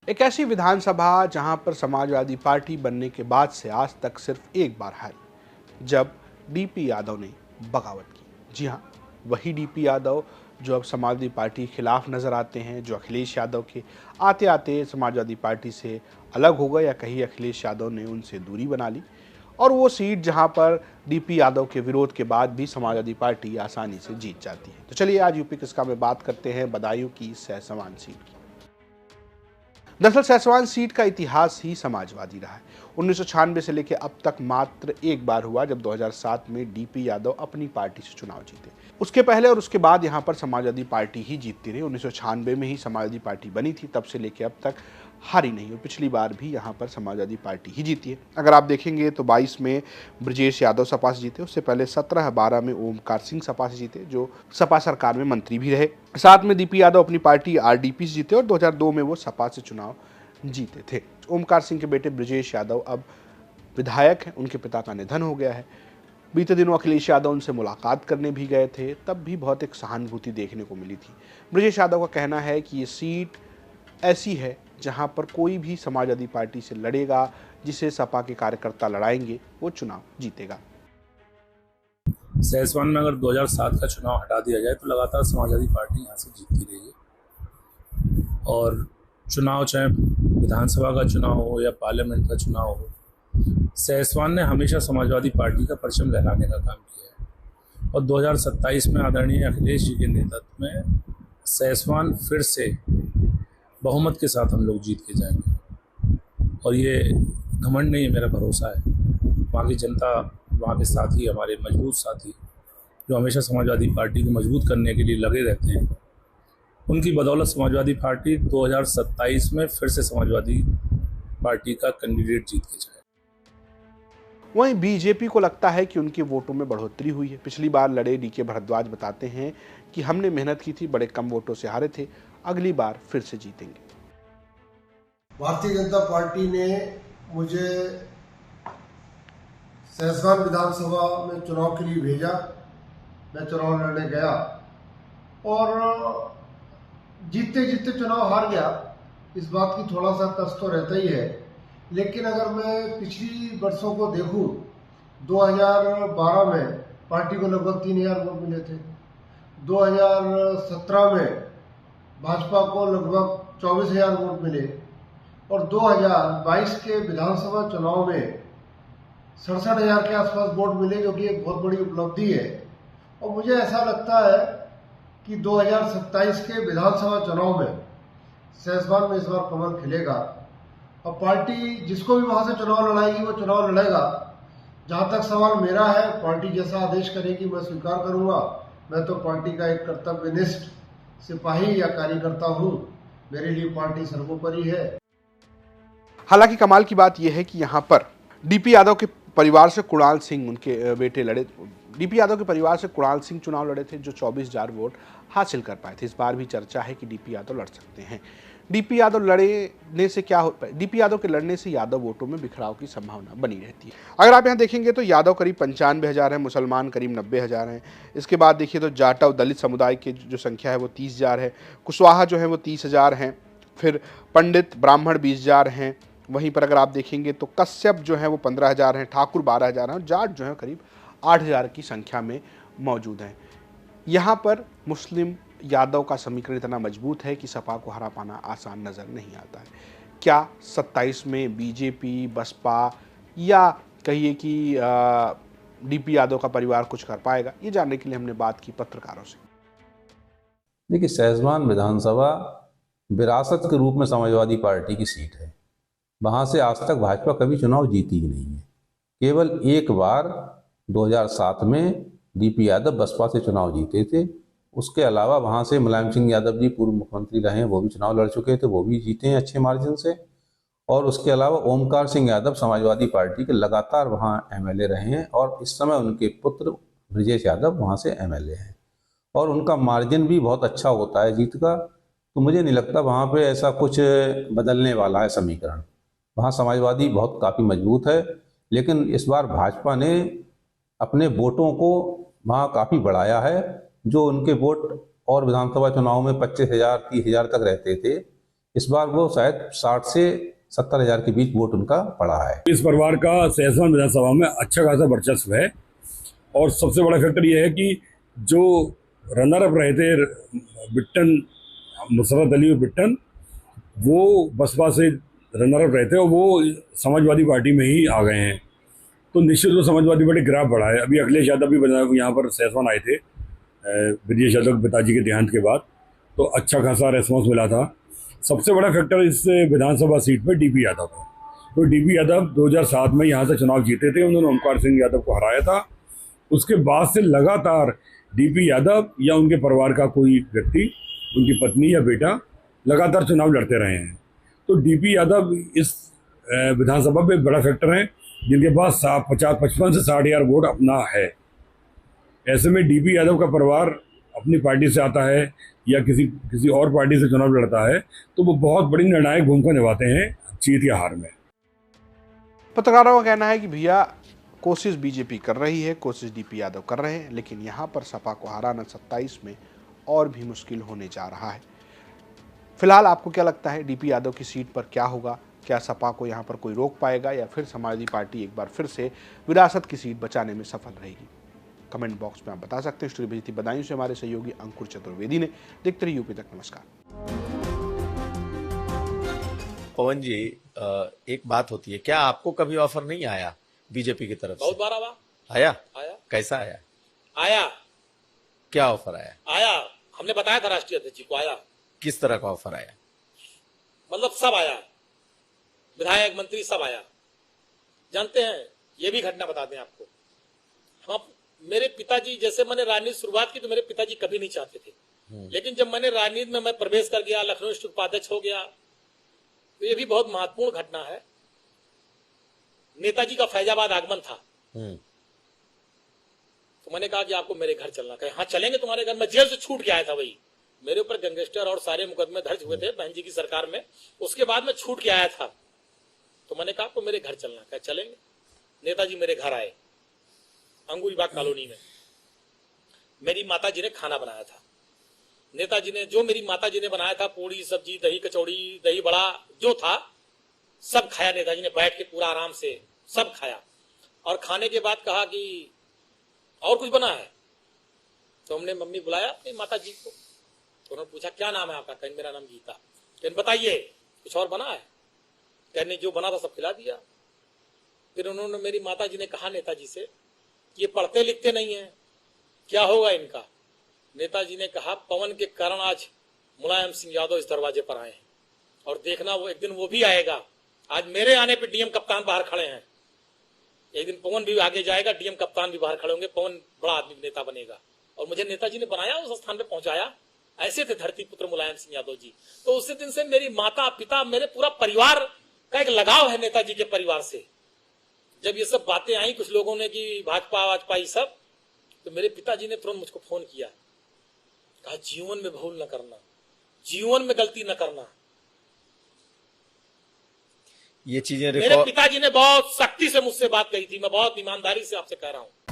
एक ऐसी विधानसभा जहां पर समाजवादी पार्टी बनने के बाद से आज तक सिर्फ एक बार हारी, जब डीपी यादव ने बगावत की। जी हां, वही डीपी यादव जो अब समाजवादी पार्टी के खिलाफ नजर आते हैं, जो अखिलेश यादव के आते आते समाजवादी पार्टी से अलग हो गए, या कहीं अखिलेश यादव ने उनसे दूरी बना ली। और वो सीट जहां पर डीपी यादव के विरोध के बाद भी समाजवादी पार्टी आसानी से जीत जाती है। तो चलिए आज यूपी किसका में बात करते हैं बदायूं की सहसवान सीट की। दरअसल सहसवान सीट का इतिहास ही समाजवादी रहा है। 1996 से लेकर अब तक मात्र एक बार हुआ जब 2007 में डीपी यादव अपनी पार्टी से चुनाव जीते। उसके पहले और उसके बाद यहां पर समाजवादी पार्टी ही जीतती रही। 1996 में ही समाजवादी पार्टी बनी थी, तब से लेकर अब तक हारी नहीं, और पिछली बार भी यहां पर समाजवादी पार्टी ही जीती है। अगर आप देखेंगे तो 22 में ब्रजेश यादव सपा से जीते, उससे पहले 17-12 में ओमकार सिंह सपा से जीते, जो सपा सरकार में मंत्री भी रहे। साथ में डीपी यादव अपनी पार्टी आरडीपी से जीते और 2002 में वो सपा से चुनाव जीते थे। ओमकार सिंह के बेटे ब्रजेश यादव अब विधायक हैं, उनके पिता का निधन हो गया है। बीते दिनों अखिलेश यादव उनसे मुलाकात करने भी गए थे, तब भी बहुत एक सहानुभूति देखने को मिली थी। ब्रजेश यादव का कहना है कि ये सीट ऐसी है जहां पर कोई भी समाजवादी पार्टी से लड़ेगा, जिसे सपा के कार्यकर्ता लड़ाएंगे, वो चुनाव जीतेगा। सहसवान में अगर 2007 का चुनाव हटा दिया जाए तो लगातार समाजवादी पार्टी यहाँ से जीतती रही है। और चुनाव चाहे विधानसभा का चुनाव हो या पार्लियामेंट का चुनाव हो, सहसवान ने हमेशा समाजवादी पार्टी का परचम लहराने का काम किया है। और 2027 में आदरणीय अखिलेश जी के नेतृत्व में सहसवान फिर से बहुमत के साथ हम लोग जीत के जाएंगे। और ये घमंड नहीं है, मेरा भरोसा है। वहाँ की जनता, वहाँ के साथी, हमारे मजबूत साथी जो हमेशा समाजवादी पार्टी को मजबूत करने के लिए लगे रहते हैं, उनकी बदौलत समाजवादी पार्टी 2027 में फिर से समाजवादी पार्टी का कैंडिडेट जीत के जाए। वहीं बीजेपी को लगता है कि उनके वोटों में बढ़ोतरी हुई है। पिछली बार लड़े डीके भारद्वाज बताते हैं कि हमने मेहनत की थी, बड़े कम वोटों से हारे थे, अगली बार फिर से जीतेंगे। भारतीय जनता पार्टी ने मुझे सहसवान विधानसभा में चुनाव के लिए भेजा। मैं चुनाव लड़ने गया और जीतते जीतते चुनाव हार गया। इस बात की थोड़ा सा कष्ट तो रहता ही है, लेकिन अगर मैं पिछली वर्षों को देखूं, 2012 में पार्टी को लगभग 3000 वोट मिले थे। 2017 में भाजपा को लगभग 24,000 वोट मिले और 2022 के विधानसभा चुनाव में 67,000 के आसपास वोट मिले, जो कि एक बहुत बड़ी उपलब्धि है। और मुझे ऐसा लगता है कि 2027 के विधानसभा चुनाव में सहसवान में इस बार कमल खिलेगा और पार्टी जिसको भी वहां से चुनाव लड़ाएगी वो चुनाव लड़ेगा। जहां तक सवाल मेरा है, पार्टी जैसा आदेश करेगी मैं स्वीकार करूंगा। मैं तो पार्टी का एक कर्तव्यनिष्ठ सिपाही या कार्यकर्ता हूं। मेरे लिए पार्टी सर्वोपरि है। हालांकि कमाल की बात यह है कि यहां पर डीपी यादव के परिवार से कुणाल सिंह, उनके बेटे, लड़े। डीपी यादव के परिवार से कुणाल सिंह चुनाव लड़े थे, जो 24,000 वोट हासिल कर पाए थे। इस बार भी चर्चा है कि डीपी यादव लड़ सकते हैं। डीपी यादव लड़ने से क्या होता है? डीपी यादव के लड़ने से यादव वोटों में बिखराव की संभावना बनी रहती है। अगर आप यहां देखेंगे तो यादव करीब 95,000 है, मुसलमान करीब 90,000 हैं। इसके बाद देखिए तो जाटव दलित समुदाय की जो संख्या है वो 30,000 है। कुशवाहा जो है वो 30,000 हैं। फिर पंडित ब्राह्मण 20,000 हैं। वहीं पर अगर आप देखेंगे तो कश्यप जो है वो 15,000 हैं, ठाकुर 12,000 हैं और जाट जो है करीब 8,000 की संख्या में मौजूद हैं। यहाँ पर मुस्लिम यादव का समीकरण इतना मजबूत है कि सपा को हरा पाना आसान नजर नहीं आता है। क्या 27 में बीजेपी, बसपा या कहिए कि डीपी यादव का परिवार कुछ कर पाएगा? ये जानने के लिए हमने बात की पत्रकारों से। देखिए, सहसवान विधानसभा विरासत के रूप में समाजवादी पार्टी की सीट है। वहाँ से आज तक भाजपा कभी चुनाव जीती ही नहीं है। केवल एक बार 2007 में डीपी यादव बसपा से चुनाव जीते थे। उसके अलावा वहाँ से मुलायम सिंह यादव जी पूर्व मुख्यमंत्री रहे हैं, वो भी चुनाव लड़ चुके थे, वो भी जीते हैं अच्छे मार्जिन से। और उसके अलावा ओमकार सिंह यादव समाजवादी पार्टी के लगातार वहाँ एमएलए रहे हैं और इस समय उनके पुत्र ब्रजेश यादव वहाँ से एमएलए हैं और उनका मार्जिन भी बहुत अच्छा होता है जीत का। तो मुझे नहीं लगता वहाँ पे ऐसा कुछ बदलने वाला है समीकरण। वहाँ समाजवादी बहुत काफ़ी मजबूत है, लेकिन इस बार भाजपा ने अपने वोटों को वहाँ काफ़ी बढ़ाया है। जो उनके वोट और विधानसभा चुनाव में 25,000 30,000 तक रहते थे, इस बार वो शायद 60 से 70 हजार के बीच वोट उनका पड़ा है। इस परिवार का सहसवान विधानसभा में अच्छा खासा वर्चस्व है और सबसे बड़ा फैक्टर ये है कि जो रनर अप रहे थे बिट्टन, मुशर्रफ अली और बिट्टन, वो बसपा से रनर अप रहे थे और वो समाजवादी पार्टी में ही आ गए हैं। तो निश्चित रूप से समाजवादी पार्टी ग्राफ बढ़ा है। अभी अखिलेश यादव भी यहाँ पर सहसवान आए थे ब्रजेश यादव के पिताजी के देहांत के बाद, तो अच्छा खासा रेस्पॉन्स मिला था। सबसे बड़ा फैक्टर इस विधानसभा सीट पे डीपी यादव था। तो डीपी यादव 2007 में यहाँ से चुनाव जीते थे, उन्होंने ओमकार सिंह यादव को हराया था। उसके बाद से लगातार डीपी यादव या उनके परिवार का कोई व्यक्ति, उनकी पत्नी या बेटा लगातार चुनाव लड़ते रहे हैं। तो डीपी यादव इस विधानसभा में बड़ा फैक्टर हैं, जिनके पास 55 से 60 हजार वोट अपना है। ऐसे में डीपी यादव का परिवार अपनी पार्टी से आता है या किसी और पार्टी से चुनाव लड़ता है तो वो बहुत बड़ी निर्णायक भूमिका निभाते हैं जीत या हार में। पत्रकारों का कहना है कि भैया कोशिश बीजेपी कर रही है, कोशिश डीपी यादव कर रहे हैं, लेकिन यहाँ पर सपा को हराना 27 में और भी मुश्किल होने जा रहा है। फिलहाल आपको क्या लगता है, डीपी यादव की सीट पर क्या होगा? क्या सपा को यहाँ पर कोई रोक पाएगा या फिर समाजवादी पार्टी एक बार फिर से विरासत की सीट बचाने में सफल रहेगी? कमेंट बॉक्स में आप बता सकते हैं। स्टोरी भेजी थी बदायूं से हमारे सहयोगी अंकुर चतुर्वेदी ने। देखते रहिए यूपी तक। नमस्कार। पवन जी, एक बात होती है, क्या आपको कभी ऑफर नहीं आया बीजेपी की तरफ से? बहुत बार आया। आया। कैसा आया? आया। क्या ऑफर आया? आया, हमने बताया था राष्ट्रीय अध्यक्ष जी को। आया। किस तरह का ऑफर आया? मतलब सब आया, विधायक मंत्री सब आया। जानते हैं, ये भी घटना बताते हैं आपको। हम मेरे पिताजी, जैसे मैंने राजनीति शुरुआत की तो मेरे पिताजी कभी नहीं चाहते थे, लेकिन जब मैंने राजनीति में मैं प्रवेश कर गया, लखनऊ स्थित उपाध्यक्ष हो गया, तो ये भी बहुत महत्वपूर्ण घटना है। नेताजी का फैजाबाद आगमन था, तो मैंने कहा कि आपको मेरे घर चलना। कहे हाँ चलेंगे तुम्हारे घर। मैं जेल से छूट के आया था, वही मेरे ऊपर गैंगस्टर और सारे मुकदमे दर्ज हुए थे बहन जी की सरकार में। उसके बाद मैं छूट के आया था, तो मैंने कहा आपको मेरे घर चलना। कहे चलेंगे। नेताजी मेरे घर आए, अंगूरीबाग कॉलोनी में। मेरी माताजी ने खाना बनाया था। नेताजी ने, जो मेरी माताजी ने बनाया था, पूड़ी सब्जी, दही कचौड़ी, दही बड़ा जो था, सब खाया। नेताजी ने बैठ के पूरा आराम से सब खाया और खाने के बाद कहा कि और कुछ बना है? तो हमने मम्मी बुलाया अपनी माताजी को, तो उन्होंने पूछा क्या नाम है आपका? कहने मेरा नाम गीता। कहने बताइए कुछ और बना है? कहने जो बना था सब खिला दिया। फिर उन्होंने, मेरी माताजी ने कहा नेताजी से, ये पढ़ते लिखते नहीं है, क्या होगा इनका? नेताजी ने कहा पवन के कारण आज मुलायम सिंह यादव इस दरवाजे पर आए हैं और देखना वो एक दिन वो भी आएगा। आज मेरे आने पे डीएम कप्तान बाहर खड़े हैं, एक दिन पवन भी आगे जाएगा, डीएम कप्तान भी बाहर खड़े होंगे, पवन बड़ा आदमी नेता बनेगा। और मुझे नेताजी ने बनाया, उस स्थान पे पहुंचाया। ऐसे थे धरती पुत्र मुलायम सिंह यादव जी। तो उसी दिन से मेरी माता पिता, मेरे पूरा परिवार का एक लगाव है नेताजी के परिवार से। जब ये सब बातें आई कुछ लोगों ने कि भाजपा ये सब, तो मेरे पिताजी ने तुरंत मुझको फोन किया, कहा जीवन में भूल न करना, जीवन में गलती न करना। ये चीजें मेरे पिताजी ने बहुत सख्ती से मुझसे बात कही थी। मैं बहुत ईमानदारी से आपसे कह रहा हूं।